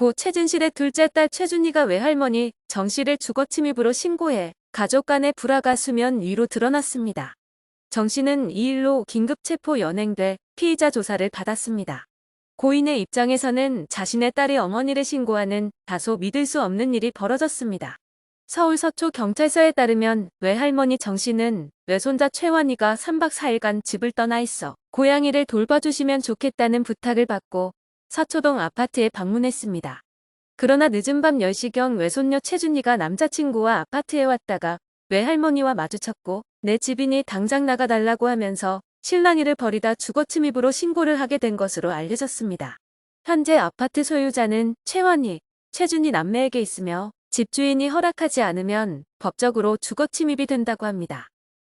고 최진실의 둘째 딸 최준희가 외할머니 정씨를 주거침입으로 신고해 가족 간의 불화가 수면 위로 드러났습니다. 정씨는 이 일로 긴급 체포 연행돼 피의자 조사를 받았습니다. 고인의 입장에서는 자신의 딸이 어머니를 신고하는 다소 믿을 수 없는 일이 벌어졌습니다. 서울 서초경찰서에 따르면 외할머니 정씨는 외손자 최원희가 3박 4일간 집을 떠나 있어 고양이를 돌봐주시면 좋겠다는 부탁을 받고 서초동 아파트에 방문했습니다. 그러나 늦은 밤 10시경 외손녀 최준희가 남자친구와 아파트에 왔다가 외할머니와 마주쳤고 내 집이니 당장 나가달라고 하면서 실랑이를 벌이다 주거침입으로 신고를 하게 된 것으로 알려졌습니다. 현재 아파트 소유자는 최원희, 최준희 남매에게 있으며 집주인이 허락하지 않으면 법적으로 주거침입이 된다고 합니다.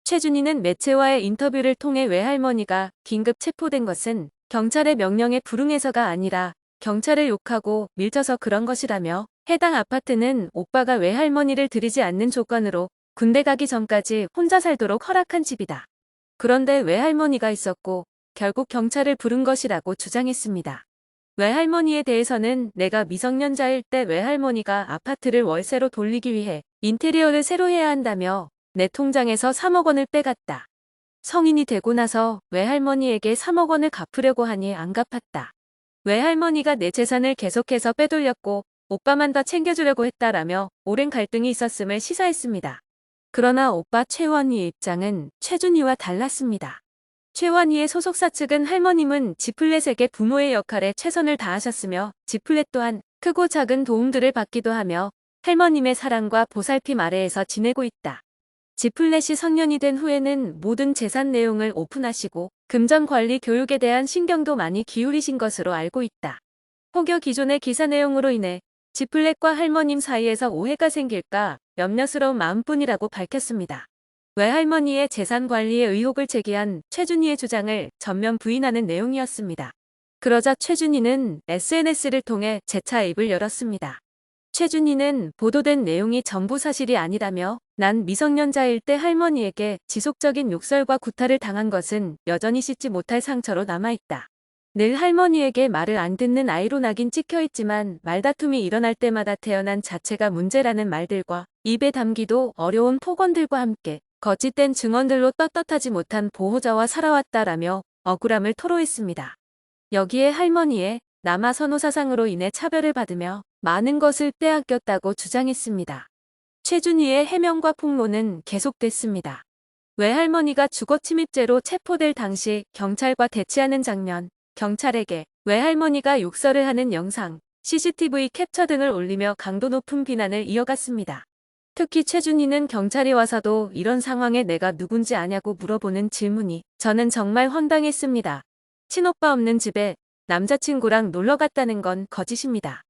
최준희는 매체와의 인터뷰를 통해 외할머니가 긴급 체포된 것은 경찰의 명령에 불응해서가 아니라 경찰을 욕하고 밀쳐서 그런 것이라며 해당 아파트는 오빠가 외할머니를 들이지 않는 조건으로 군대 가기 전까지 혼자 살도록 허락한 집이다. 그런데 외할머니가 있었고 결국 경찰을 부른 것이라고 주장했습니다. 외할머니에 대해서는 내가 미성년자일 때 외할머니가 아파트를 월세로 돌리기 위해 인테리어를 새로 해야 한다며 내 통장에서 3억 원을 빼갔다. 성인이 되고 나서 외할머니에게 3억 원을 갚으려고 하니 안 갚았다. 외할머니가 내 재산을 계속해서 빼돌렸고 오빠만 더 챙겨주려고 했다라며 오랜 갈등이 있었음을 시사했습니다. 그러나 오빠 최원희의 입장은 최준희와 달랐습니다. 최원희의 소속사 측은 할머님은 지플렛에게 부모의 역할에 최선을 다하셨으며 지플렛 또한 크고 작은 도움들을 받기도 하며 할머님의 사랑과 보살핌 아래에서 지내고 있다. 지플렛이 성년이 된 후에는 모든 재산 내용을 오픈하시고 금전 관리 교육에 대한 신경도 많이 기울이신 것으로 알고 있다. 혹여 기존의 기사 내용으로 인해 지플렛과 할머님 사이에서 오해가 생길까 염려스러운 마음뿐이라고 밝혔습니다. 외할머니의 재산 관리에 의혹을 제기한 최준희의 주장을 전면 부인하는 내용이었습니다. 그러자 최준희는 SNS를 통해 재차 입을 열었습니다. 최준희는 보도된 내용이 전부 사실이 아니라며 난 미성년자일 때 할머니에게 지속적인 욕설과 구타를 당한 것은 여전히 씻지 못할 상처로 남아있다. 늘 할머니에게 말을 안 듣는 아이로 낙인 찍혀있지만 말다툼이 일어날 때마다 태어난 자체가 문제라는 말들과 입에 담기도 어려운 폭언들과 함께 거짓된 증언들로 떳떳하지 못한 보호자와 살아왔다라며 억울함을 토로했습니다. 여기에 할머니의 남아 선호 사상으로 인해 차별을 받으며 많은 것을 빼앗겼다고 주장했습니다. 최준희의 해명과 폭로는 계속됐습니다. 외할머니가 주거침입죄로 체포될 당시 경찰과 대치하는 장면, 경찰에게 외할머니가 욕설을 하는 영상, CCTV 캡처 등을 올리며 강도 높은 비난을 이어갔습니다. 특히 최준희는 경찰이 와서도 이런 상황에 내가 누군지 아냐고 물어보는 질문이 저는 정말 황당했습니다. 친오빠 없는 집에 남자친구랑 놀러 갔다는 건 거짓입니다.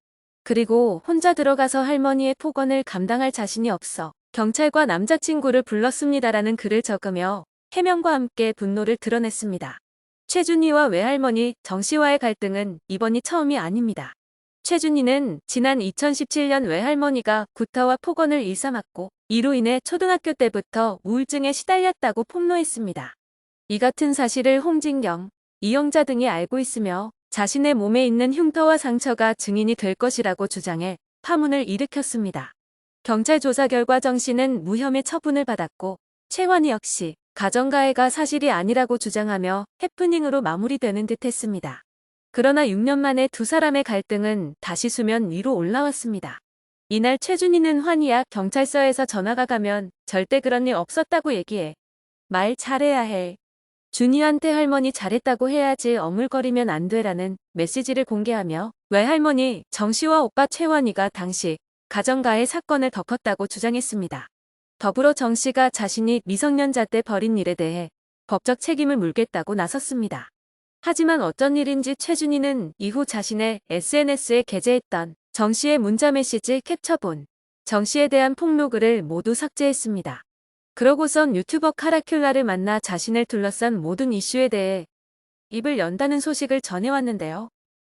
그리고 혼자 들어가서 할머니의 폭언을 감당할 자신이 없어 경찰과 남자친구를 불렀습니다라는 글을 적으며 해명과 함께 분노를 드러냈습니다. 최준희와 외할머니 정씨와의 갈등은 이번이 처음이 아닙니다. 최준희는 지난 2017년 외할머니가 구타와 폭언을 일삼았고 이로 인해 초등학교 때부터 우울증에 시달렸다고 폭로했습니다. 이 같은 사실을 홍진경, 이영자 등이 알고 있으며 자신의 몸에 있는 흉터와 상처가 증인이 될 것이라고 주장해 파문을 일으켰습니다. 경찰 조사 결과 정 씨는 무혐의 처분을 받았고 최원희 역시 가정가해가 사실이 아니라고 주장하며 해프닝으로 마무리되는 듯했습니다. 그러나 6년 만에 두 사람의 갈등은 다시 수면 위로 올라왔습니다. 이날 최준희는 환희야 경찰서에서 전화가 가면 절대 그런 일 없었다고 얘기해. 말 잘해야 해. 준희한테 할머니 잘했다고 해야지 어물거리면 안 돼라는 메시지를 공개하며 외할머니 정씨와 오빠 최원희가 당시 가정가해 사건을 덮었다고 주장했습니다. 더불어 정씨가 자신이 미성년자 때 벌인 일에 대해 법적 책임을 물겠다고 나섰습니다. 하지만 어쩐 일인지 최준희는 이후 자신의 SNS에 게재했던 정씨의 문자메시지 캡처본, 정씨에 대한 폭로글을 모두 삭제했습니다. 그러고선 유튜버 카라큘라를 만나 자신을 둘러싼 모든 이슈에 대해 입을 연다는 소식을 전해왔는데요.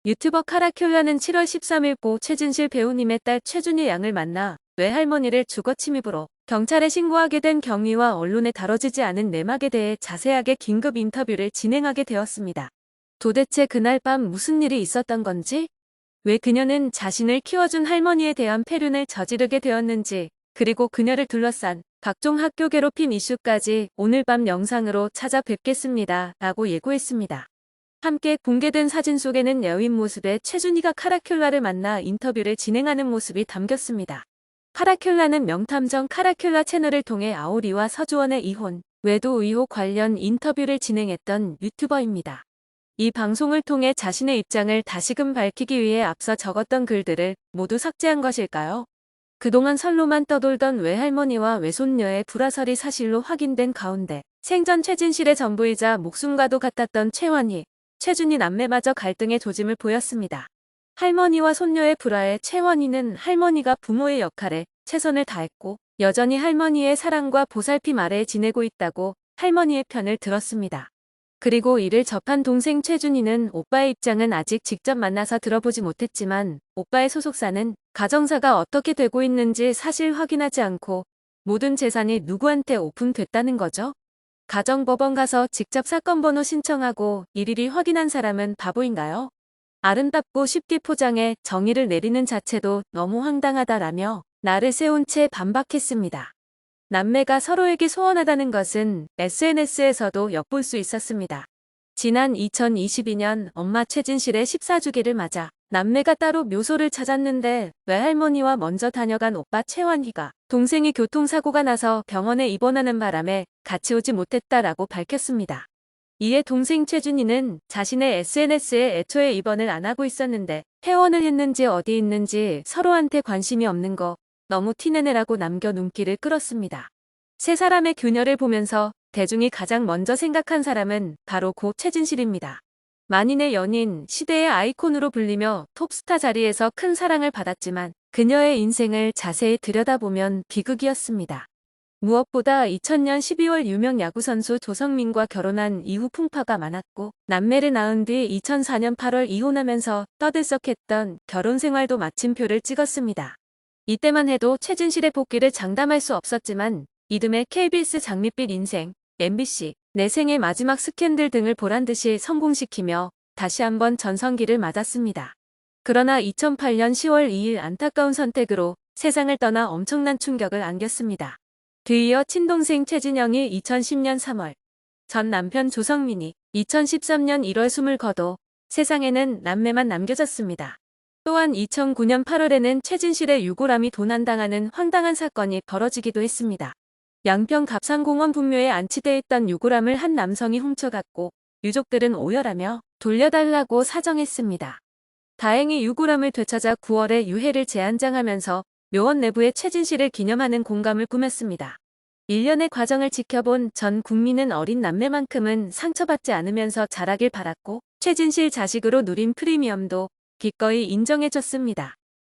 유튜버 카라큘라는 7월 13일 고 최진실 배우님의 딸 최준희 양을 만나 외할머니를 주거침입으로 경찰에 신고하게 된 경위와 언론에 다뤄지지 않은 내막에 대해 자세하게 긴급 인터뷰를 진행하게 되었습니다. 도대체 그날 밤 무슨 일이 있었던 건지? 왜 그녀는 자신을 키워준 할머니에 대한 폐륜을 저지르게 되었는지, 그리고 그녀를 둘러싼 각종 학교 괴롭힘 이슈까지 오늘 밤 영상으로 찾아뵙겠습니다. 라고 예고했습니다. 함께 공개된 사진 속에는 여인 모습의 최준희가 카라큘라를 만나 인터뷰를 진행하는 모습이 담겼습니다. 카라큘라는 명탐정 카라큘라 채널을 통해 아오리와 서주원의 이혼, 외도 의혹 관련 인터뷰를 진행했던 유튜버입니다. 이 방송을 통해 자신의 입장을 다시금 밝히기 위해 앞서 적었던 글들을 모두 삭제한 것일까요? 그동안 설로만 떠돌던 외할머니와 외손녀의 불화설이 사실로 확인된 가운데 생전 최진실의 전부이자 목숨과도 같았던 최원희, 최준희 남매마저 갈등의 조짐을 보였습니다. 할머니와 손녀의 불화에 최원희는 할머니가 부모의 역할에 최선을 다했고 여전히 할머니의 사랑과 보살핌 아래에 지내고 있다고 할머니의 편을 들었습니다. 그리고 이를 접한 동생 최준희는 오빠의 입장은 아직 직접 만나서 들어보지 못했지만 오빠의 소속사는 가정사가 어떻게 되고 있는지 사실 확인하지 않고 모든 재산이 누구한테 오픈됐다는 거죠? 가정법원 가서 직접 사건 번호 신청하고 일일이 확인한 사람은 바보인가요? 아름답고 쉽게 포장해 정의를 내리는 자체도 너무 황당하다라며 나를 세운 채 반박했습니다. 남매가 서로에게 소원하다는 것은 SNS에서도 엿볼 수 있었습니다. 지난 2022년 엄마 최진실의 14주기를 맞아 남매가 따로 묘소를 찾았는데 외할머니와 먼저 다녀간 오빠 최원희가 동생이 교통사고가 나서 병원에 입원하는 바람에 같이 오지 못했다라고 밝혔습니다. 이에 동생 최준희는 자신의 SNS에 애초에 입원을 안 하고 있었는데 퇴원을 했는지 어디 있는지 서로한테 관심이 없는 거 너무 티내내라고 남겨 눈길을 끌었습니다. 세 사람의 교녀를 보면서 대중이 가장 먼저 생각한 사람은 바로 고 최진실입니다. 만인의 연인, 시대의 아이콘으로 불리며 톱스타 자리에서 큰 사랑을 받았지만 그녀의 인생을 자세히 들여다보면 비극이었습니다. 무엇보다 2000년 12월 유명 야구선수 조성민과 결혼한 이후 풍파가 많았고 남매를 낳은 뒤 2004년 8월 이혼하면서 떠들썩했던 결혼 생활도 마침표를 찍었습니다. 이때만 해도 최진실의 복귀를 장담할 수 없었지만 이듬해 KBS 장밋빛 인생, MBC, 내 생의 마지막 스캔들 등을 보란듯이 성공시키며 다시 한번 전성기를 맞았습니다. 그러나 2008년 10월 2일 안타까운 선택으로 세상을 떠나 엄청난 충격을 안겼습니다. 뒤이어 친동생 최진영이 2010년 3월, 전 남편 조성민이 2013년 1월 숨을 거둬 세상에는 남매만 남겨졌습니다. 또한 2009년 8월에는 최진실의 유골함이 도난당하는 황당한 사건이 벌어지기도 했습니다. 양평 갑산공원 분묘에 안치돼 있던 유골함을 한 남성이 훔쳐갔고 유족들은 오열하며 돌려달라고 사정했습니다. 다행히 유골함을 되찾아 9월에 유해를 재안장하면서 묘원 내부에 최진실을 기념하는 공감을 꾸몄습니다. 1년의 과정을 지켜본 전 국민은 어린 남매만큼은 상처받지 않으면서 자라길 바랐고 최진실 자식으로 누린 프리미엄도 기꺼이 인정해줬습니다.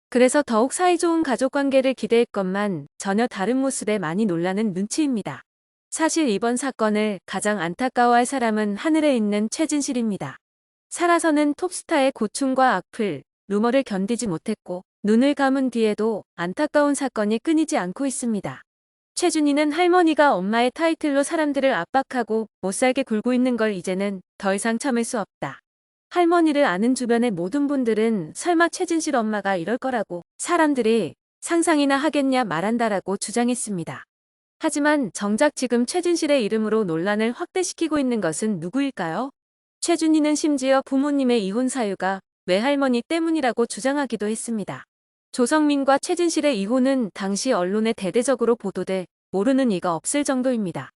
그래서 더욱 사이좋은 가족관계를 기대했건만 전혀 다른 모습에 많이 놀라는 눈치입니다. 사실 이번 사건을 가장 안타까워할 사람은 하늘에 있는 최진실입니다. 살아서는 톱스타의 고충과 악플, 루머를 견디지 못했고 눈을 감은 뒤에도 안타까운 사건이 끊이지 않고 있습니다. 최준희는 할머니가 엄마의 타이틀로 사람들을 압박하고 못살게 굴고 있는 걸 이제는 더 이상 참을 수 없다. 할머니를 아는 주변의 모든 분들은 설마 최진실 엄마가 이럴 거라고 사람들이 상상이나 하겠냐 말한다라고 주장했습니다. 하지만 정작 지금 최진실의 이름으로 논란을 확대시키고 있는 것은 누구일까요? 최준희는 심지어 부모님의 이혼 사유가 외할머니 때문이라고 주장하기도 했습니다. 조성민과 최진실의 이혼은 당시 언론에 대대적으로 보도돼 모르는 이가 없을 정도입니다.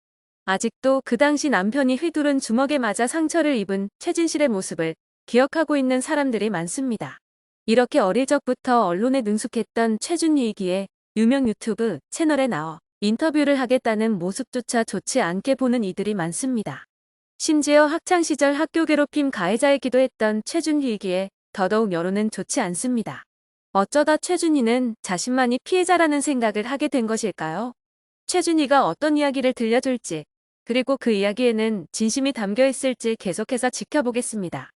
아직도 그 당시 남편이 휘두른 주먹에 맞아 상처를 입은 최진실의 모습을 기억하고 있는 사람들이 많습니다. 이렇게 어릴 적부터 언론에 능숙했던 최준희이기에 유명 유튜브 채널에 나와 인터뷰를 하겠다는 모습조차 좋지 않게 보는 이들이 많습니다. 심지어 학창시절 학교 괴롭힘 가해자이기도 했던 최준희이기에 더더욱 여론은 좋지 않습니다. 어쩌다 최준희는 자신만이 피해자라는 생각을 하게 된 것일까요? 최준희가 어떤 이야기를 들려줄지, 그리고 그 이야기에는 진심이 담겨 있을지 계속해서 지켜보겠습니다.